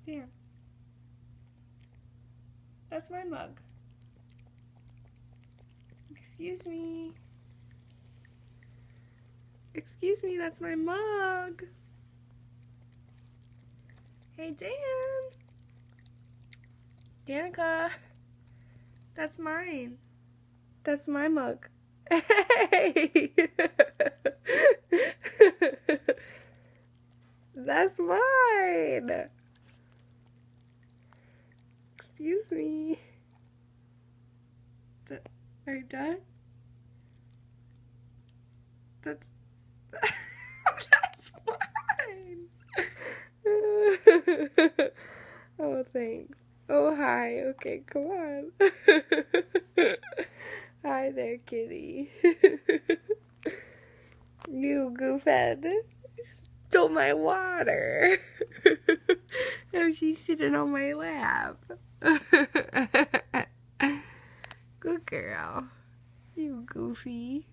Dan. That's my mug. Excuse me. Excuse me, that's my mug. Hey, Dan. Danica. That's mine. That's my mug. Hey! That's mine. Excuse me. Are you done? That's that's mine. Oh, thanks. Oh, hi. Okay, come on. Hi there, kitty. You goofhead. Stole my water. Now she's sitting on my lap. Good girl. You goofy.